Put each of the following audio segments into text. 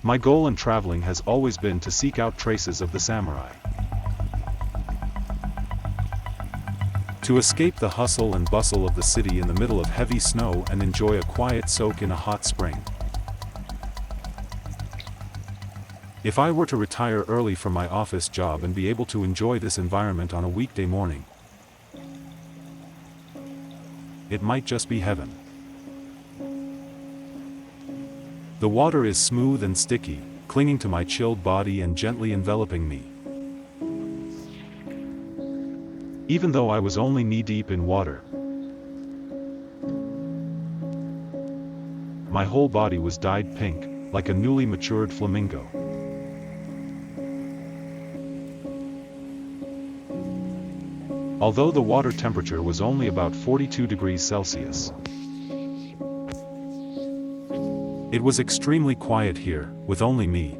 My goal in traveling has always been to seek out traces of the samurai. To escape the hustle and bustle of the city in the middle of heavy snow and enjoy a quiet soak in a hot spring. If I were to retire early from my office job and be able to enjoy this environment on a weekday morning, it might just be heaven. The water is smooth and sticky, clinging to my chilled body and gently enveloping me. Even though I was only knee-deep in water, my whole body was dyed pink, like a newly matured flamingo. Although the water temperature was only about 42 degrees Celsius. It was extremely quiet here, with only me.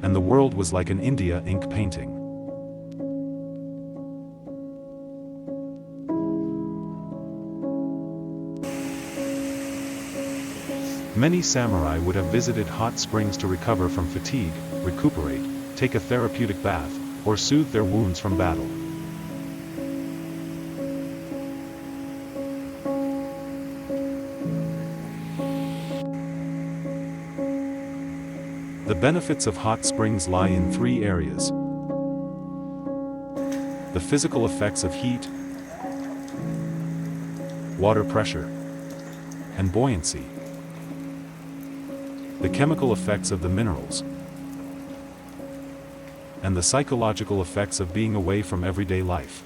And the world was like an India ink painting. Many samurai would have visited hot springs to recover from fatigue, recuperate, take a therapeutic bath, or soothe their wounds from battle. The benefits of hot springs lie in three areas: the physical effects of heat, water pressure, and buoyancy, the chemical effects of the minerals, and the psychological effects of being away from everyday life.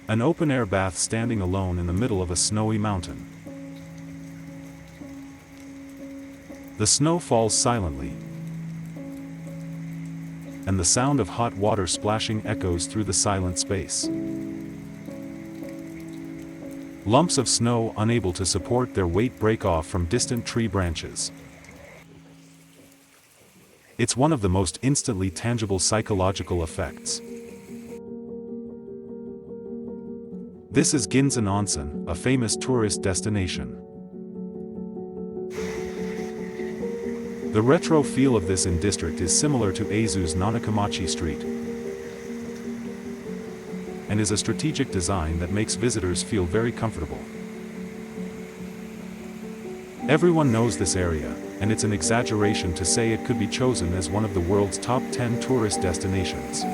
An open-air bath standing alone in the middle of a snowy mountain. The snow falls silently, and the sound of hot water splashing echoes through the silent space. Lumps of snow unable to support their weight break off from distant tree branches. It's one of the most instantly tangible psychological effects. This is Ginzan Onsen, a famous tourist destination. The retro feel of this district is similar to Aizu's Nanakamachi Street, and is a strategic design that makes visitors feel very comfortable. Everyone knows this area, and it's an exaggeration to say it could be chosen as one of the world's top 10 tourist destinations.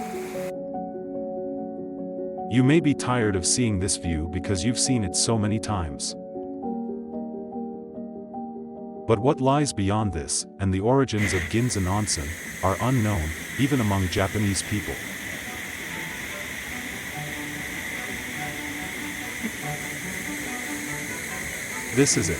You may be tired of seeing this view because you've seen it so many times. But what lies beyond this, and the origins of Ginzan Onsen, are unknown, even among Japanese people. This is it.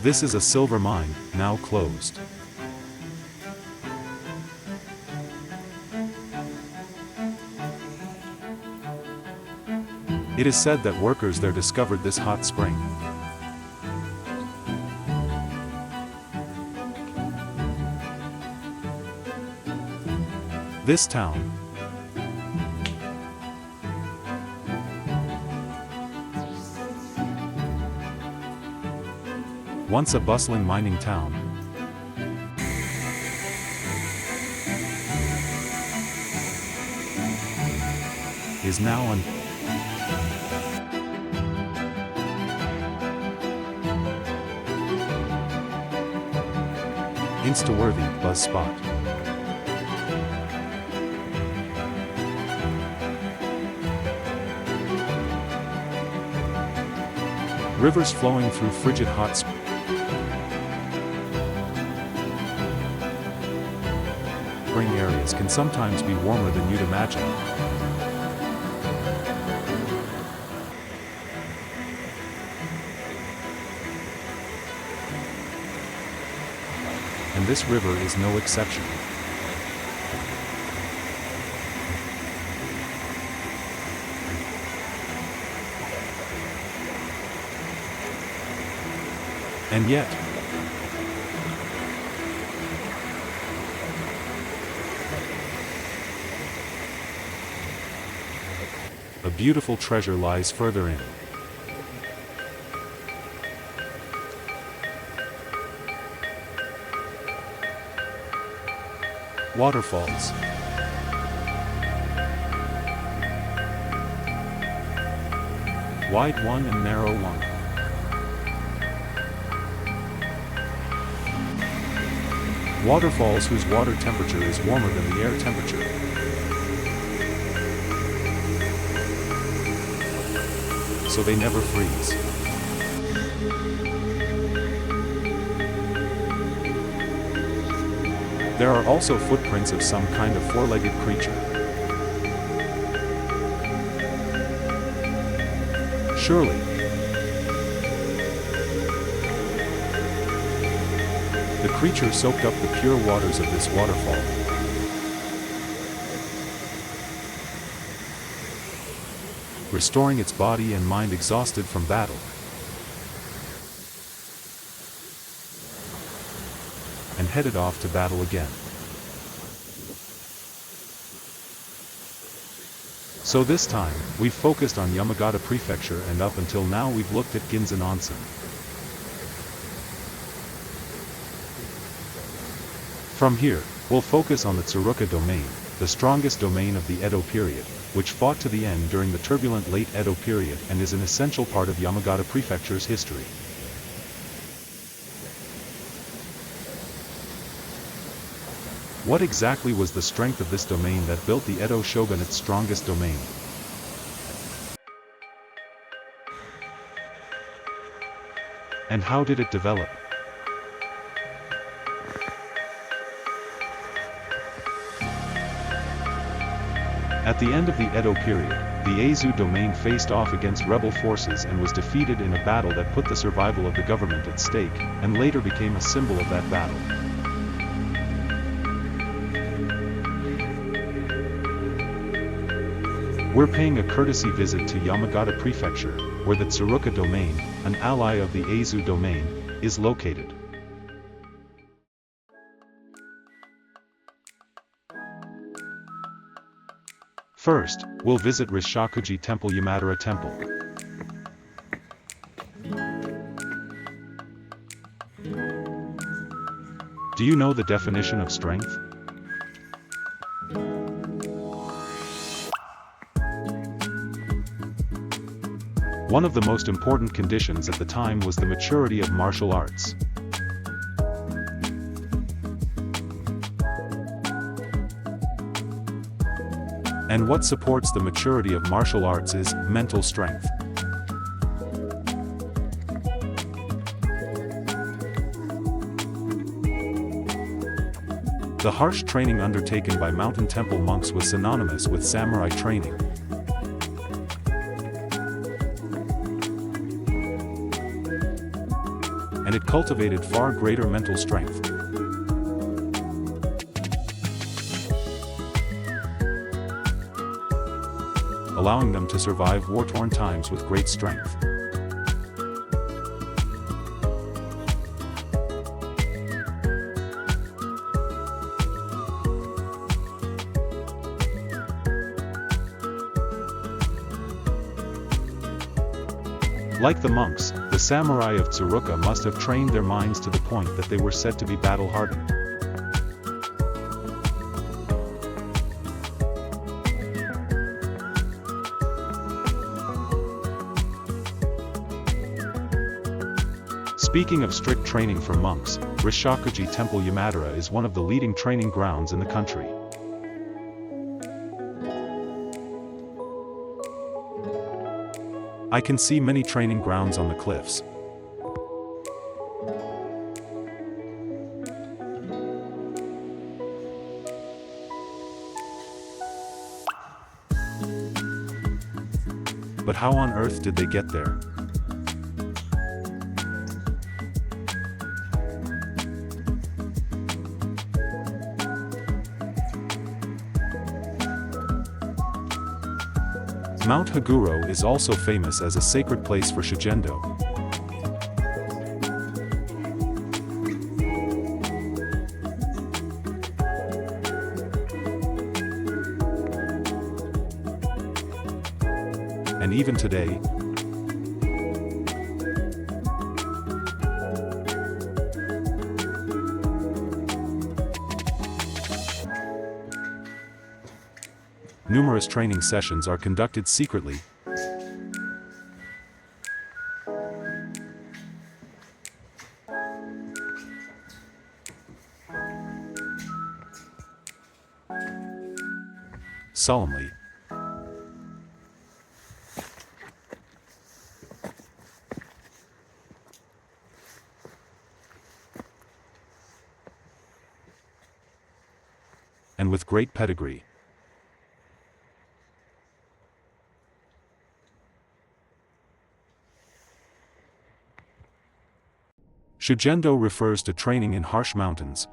This is a silver mine, now closed. It is said that workers there discovered this hot spring. This town, once a bustling mining town, is now an Insta-worthy buzz spot. Rivers flowing through frigid hot springs. Spring areas can sometimes be warmer than you'd imagine. And this river is no exception. And yet, a beautiful treasure lies further in. Waterfalls. Wide one and narrow one. Waterfalls whose water temperature is warmer than the air temperature. So they never freeze. There are also footprints of some kind of four-legged creature. Surely. The creature soaked up the pure waters of this waterfall. Restoring its body and mind exhausted from battle. And headed off to battle again. So this time, we've focused on Yamagata Prefecture, and up until now we've looked at Ginzan Onsen. From here, we'll focus on the Tsuruoka domain, the strongest domain of the Edo period, which fought to the end during the turbulent late Edo period and is an essential part of Yamagata Prefecture's history. What exactly was the strength of this domain that built the Edo shogunate's strongest domain? And how did it develop? At the end of the Edo period, the Eizu domain faced off against rebel forces and was defeated in a battle that put the survival of the government at stake, and later became a symbol of that battle. We're paying a courtesy visit to Yamagata Prefecture, where the Tsuruoka domain, an ally of the Eizu domain, is located. First, we'll visit Risshakuji Temple, Yamadera Temple. Do you know the definition of strength? One of the most important conditions at the time was the maturity of martial arts. And what supports the maturity of martial arts is mental strength. The harsh training undertaken by mountain temple monks was synonymous with samurai training. And it cultivated far greater mental strength. Allowing them to survive war-torn times with great strength. Like the monks, the samurai of Tsuruoka must have trained their minds to the point that they were said to be battle-hardened. Speaking of strict training for monks, Risshakuji Temple Yamadera is one of the leading training grounds in the country. I can see many training grounds on the cliffs. But how on earth did they get there? Mount Haguro is also famous as a sacred place for Shugendo. And even today, numerous training sessions are conducted secretly. Solemnly. And with great pedigree. Shugendo refers to training in harsh mountains.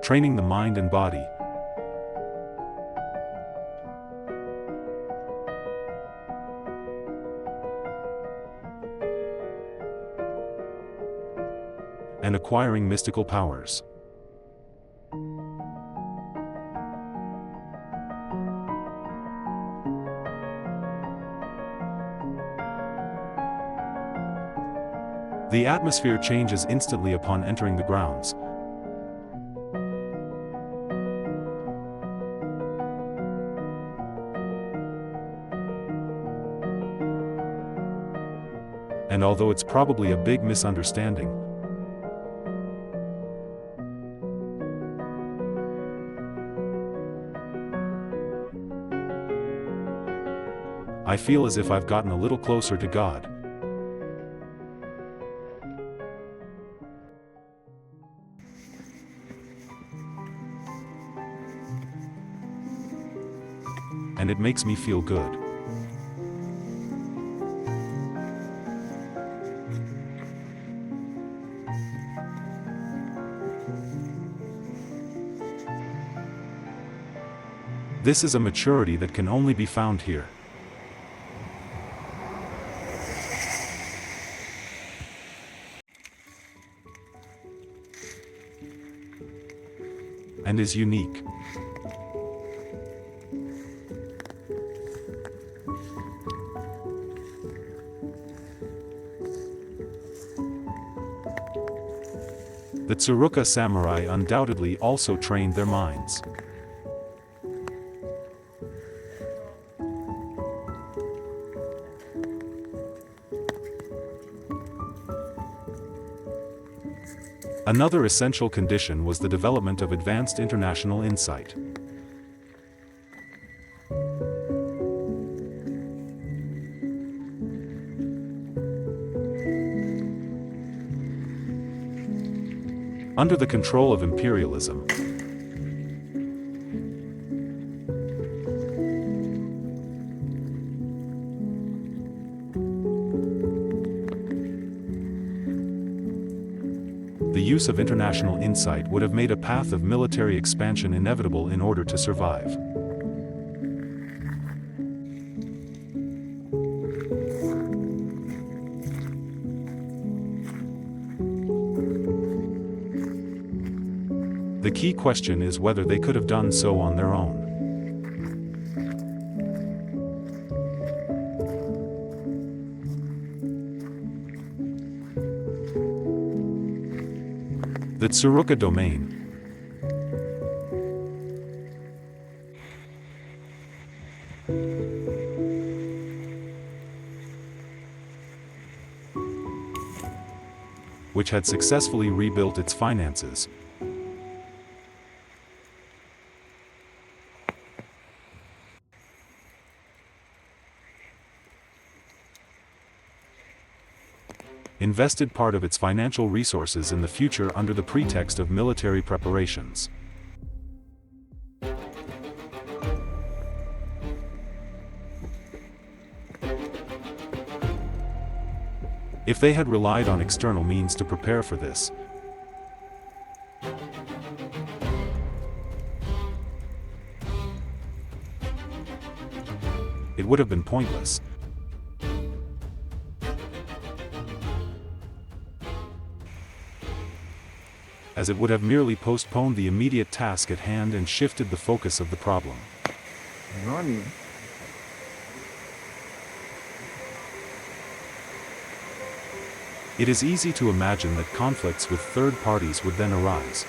Training the mind and body. And acquiring mystical powers. The atmosphere changes instantly upon entering the grounds. And although it's probably a big misunderstanding, I feel as if I've gotten a little closer to God. And it makes me feel good. This is a maturity that can only be found here. And is unique. The Tsuruoka samurai undoubtedly also trained their minds. Another essential condition was the development of advanced international insight. Under the control of imperialism, the use of international insight would have made a path of military expansion inevitable in order to survive. The key question is whether they could have done so on their own. The Tsuruoka domain. Which had successfully rebuilt its finances. Invested part of its financial resources in the future under the pretext of military preparations. If they had relied on external means to prepare for this, it would have been pointless. as it would have merely postponed the immediate task at hand and shifted the focus of the problem. Nani? It is easy to imagine that conflicts with third parties would then arise.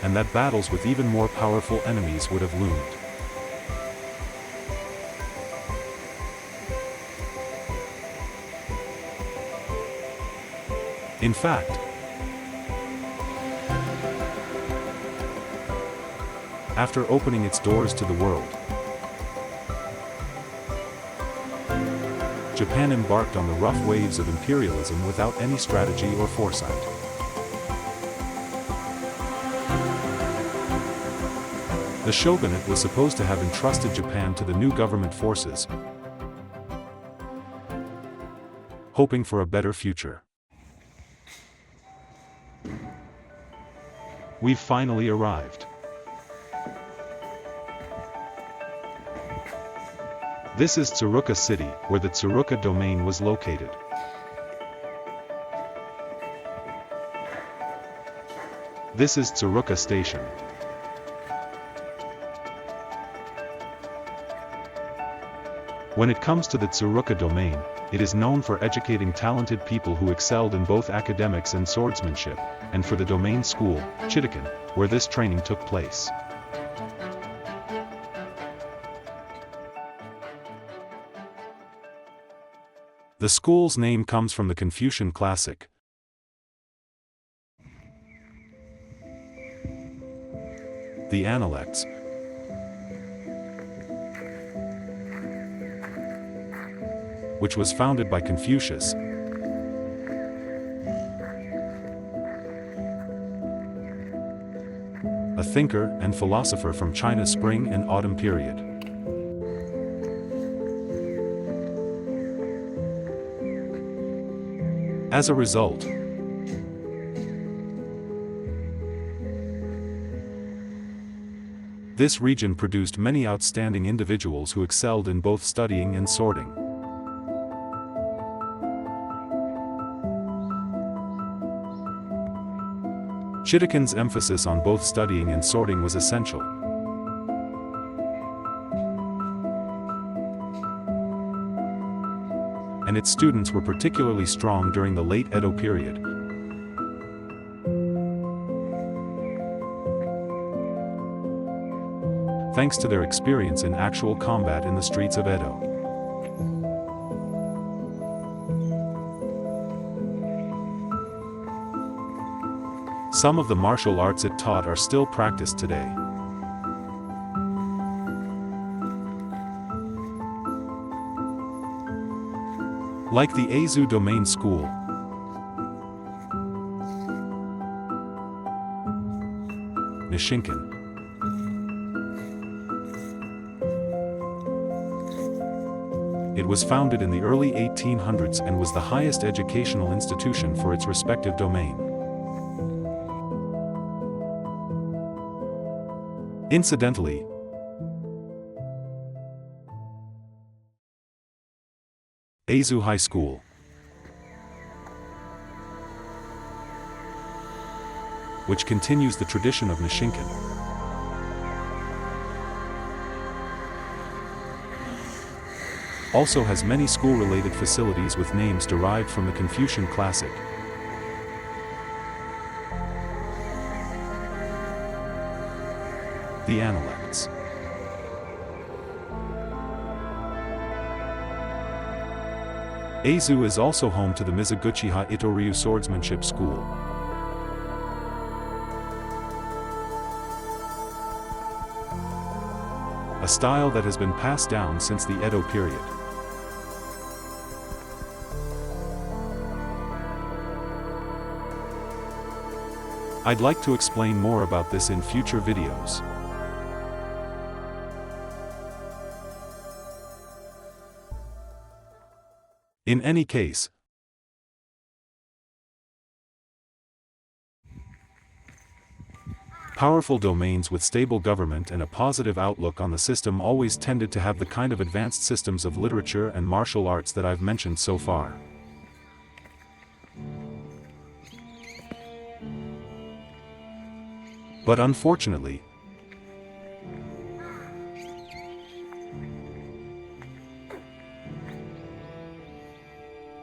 And that battles with even more powerful enemies would have loomed. In fact, after opening its doors to the world, Japan embarked on the rough waves of imperialism without any strategy or foresight. The shogunate was supposed to have entrusted Japan to the new government forces, hoping for a better future. We've finally arrived. This is Tsuruoka City, where the Tsuruoka domain was located. This is Tsuruoka Station. When it comes to the Tsuruoka domain, it is known for educating talented people who excelled in both academics and swordsmanship, and for the domain school, Chidokan, where this training took place. The school's name comes from the Confucian classic, the Analects, which was founded by Confucius, a thinker and philosopher from China's spring and autumn period. As a result, this region produced many outstanding individuals who excelled in both studying and swording. Chidokan's emphasis on both studying and sorting was essential. And its students were particularly strong during the late Edo period. Thanks to their experience in actual combat in the streets of Edo. Some of the martial arts it taught are still practiced today. Like the Eizu Domain School, Nishinkan, it was founded in the early 1800s and was the highest educational institution for its respective domain. Incidentally, Eizu High School, which continues the tradition of Nishinkan, also has many school-related facilities with names derived from the Confucian classic. The Analects. Eizu is also home to the Mizuguchi-ha Itoryu Swordsmanship School. A style that has been passed down since the Edo period. I'd like to explain more about this in future videos. In any case, Powerful domains with stable government and a positive outlook on the system always tended to have the kind of advanced systems of literature and martial arts that I've mentioned so far. But unfortunately,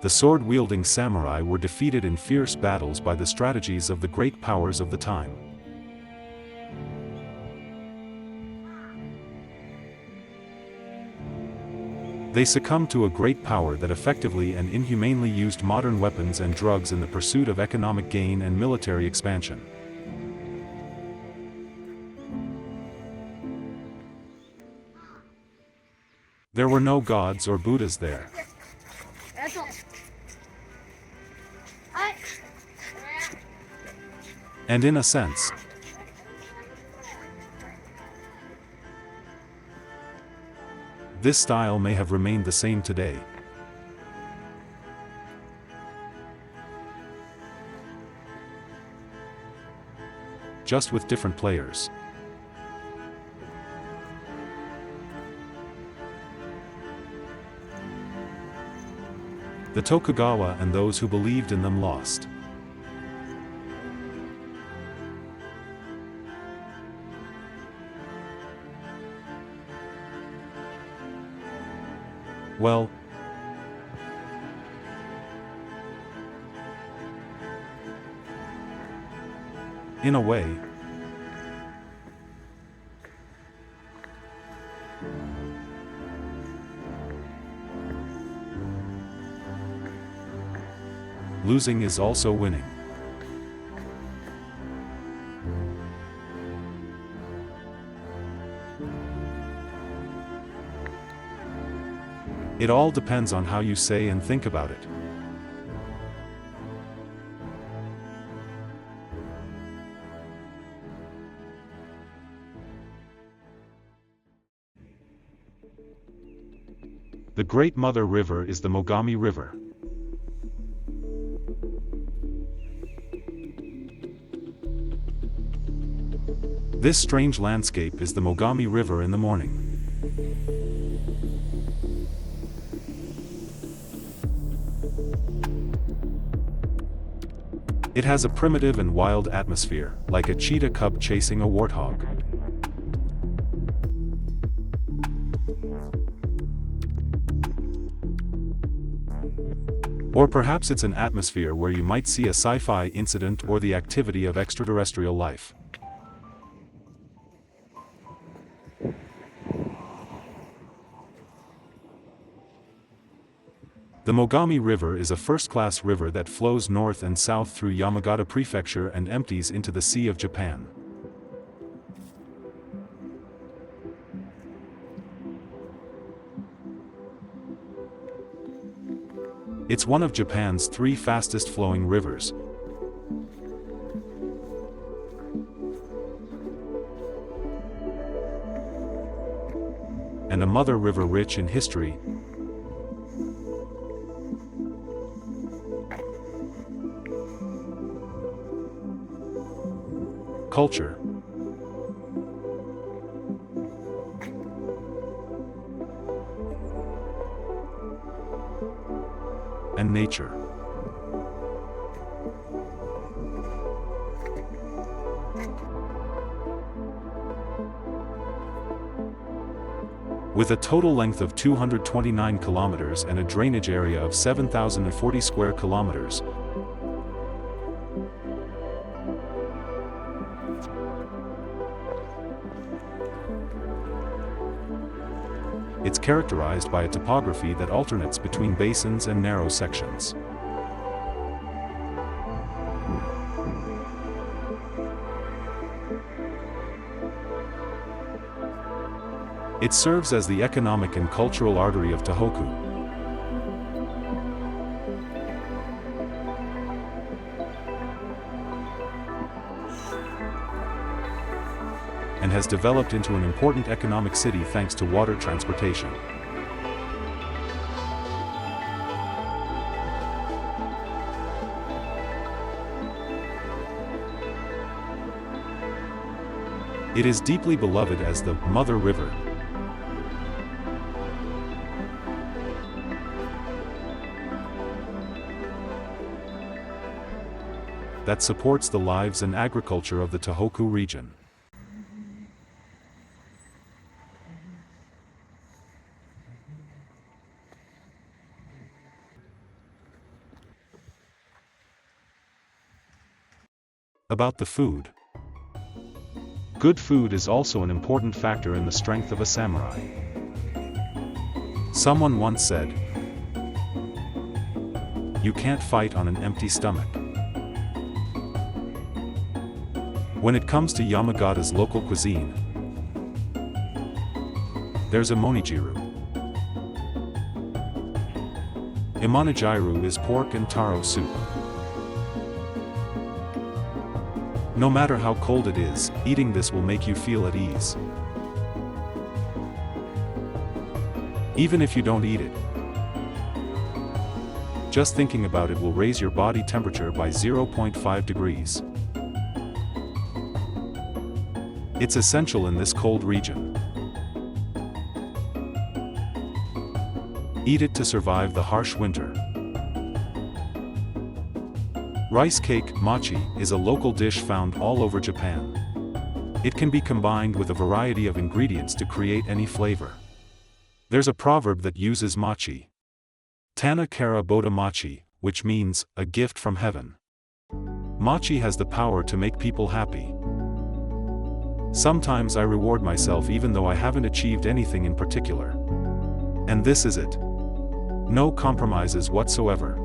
the sword-wielding samurai were defeated in fierce battles by the strategies of the great powers of the time. They succumbed to a great power that effectively and inhumanely used modern weapons and drugs in the pursuit of economic gain and military expansion. There were no gods or Buddhas there. And in a sense, this style may have remained the same today. Just with different players. The Tokugawa and those who believed in them lost. Well, in a way, losing is also winning. It all depends on how you say and think about it. The Great Mother River is the Mogami River. This strange landscape is the Mogami River in the morning. It has a primitive and wild atmosphere, like a cheetah cub chasing a warthog. Or perhaps it's an atmosphere where you might see a sci-fi incident or the activity of extraterrestrial life. The Mogami River is a first-class river that flows north and south through Yamagata Prefecture and empties into the Sea of Japan. It's one of Japan's 3 fastest-flowing rivers. And a mother river rich in history, culture, and nature. With a total length of 229 kilometers and a drainage area of 7,040 square kilometers, it's characterized by a topography that alternates between basins and narrow sections. It serves as the economic and cultural artery of Tohoku. And has developed into an important economic city thanks to water transportation. It is deeply beloved as the Mother River. That supports the lives and agriculture of the Tohoku region. About the food. Good food is also an important factor in the strength of a samurai. Someone once said, "You can't fight on an empty stomach." When it comes to Yamagata's local cuisine, there's a monijiru. Imonijiru is pork and taro soup. No matter how cold it is, eating this will make you feel at ease. Even if you don't eat it, just thinking about it will raise your body temperature by 0.5 degrees. It's essential in this cold region. Eat it to survive the harsh winter. Rice cake, mochi, is a local dish found all over Japan. It can be combined with a variety of ingredients to create any flavor. There's a proverb that uses mochi. Tana kara boda mochi, which means, a gift from heaven. Mochi has the power to make people happy. Sometimes I reward myself even though I haven't achieved anything in particular. And this is it. No compromises whatsoever.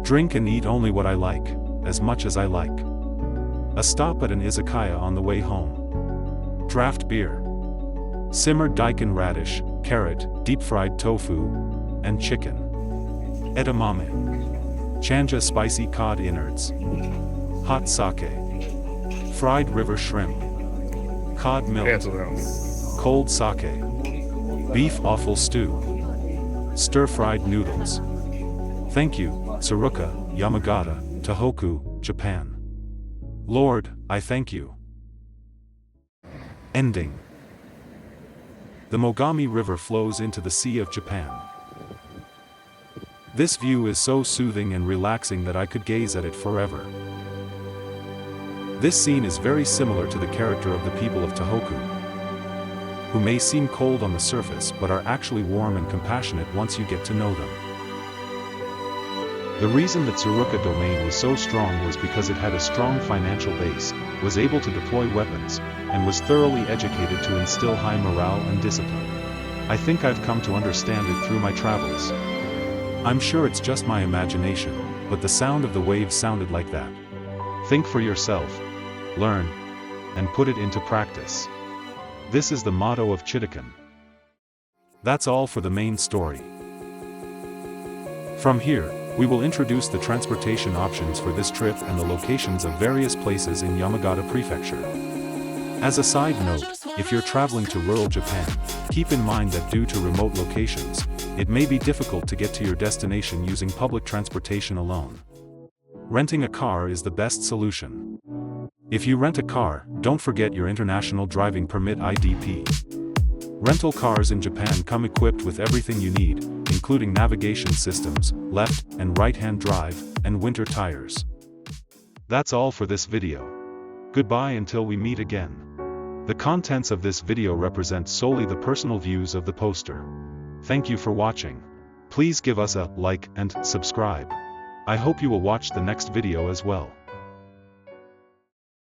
Drink and eat only what I like, as much as I like. A stop at an izakaya on the way home. Draft beer. Simmered daikon radish, carrot, deep-fried tofu, and chicken. Edamame. Chanja spicy cod innards. Hot sake. Fried river shrimp. Cod milk. Cold sake. Beef offal stew. Stir-fried noodles. Thank you, Tsuruoka, Yamagata, Tohoku, Japan. Lord, I thank you. Ending. The Mogami River flows into the Sea of Japan. This view is so soothing and relaxing that I could gaze at it forever. This scene is very similar to the character of the people of Tohoku, who may seem cold on the surface but are actually warm and compassionate once you get to know them. The reason that Tsuruoka domain was so strong was because it had a strong financial base, was able to deploy weapons, and was thoroughly educated to instill high morale and discipline. I think I've come to understand it through my travels. I'm sure it's just my imagination, but the sound of the waves sounded like that. Think for yourself, learn, and put it into practice. This is the motto of Chidokan. That's all for the main story. From here, we will introduce the transportation options for this trip and the locations of various places in Yamagata Prefecture. As a side note, if you're traveling to rural Japan, keep in mind that due to remote locations, it may be difficult to get to your destination using public transportation alone. Renting a car is the best solution. If you rent a car, don't forget your International Driving Permit (IDP). Rental cars in Japan come equipped with everything you need, including navigation systems, left and right-hand drive, and winter tires. That's all for this video. Goodbye until we meet again. The contents of this video represent solely the personal views of the poster. Thank you for watching. Please give us a like and subscribe. I hope you will watch the next video as well.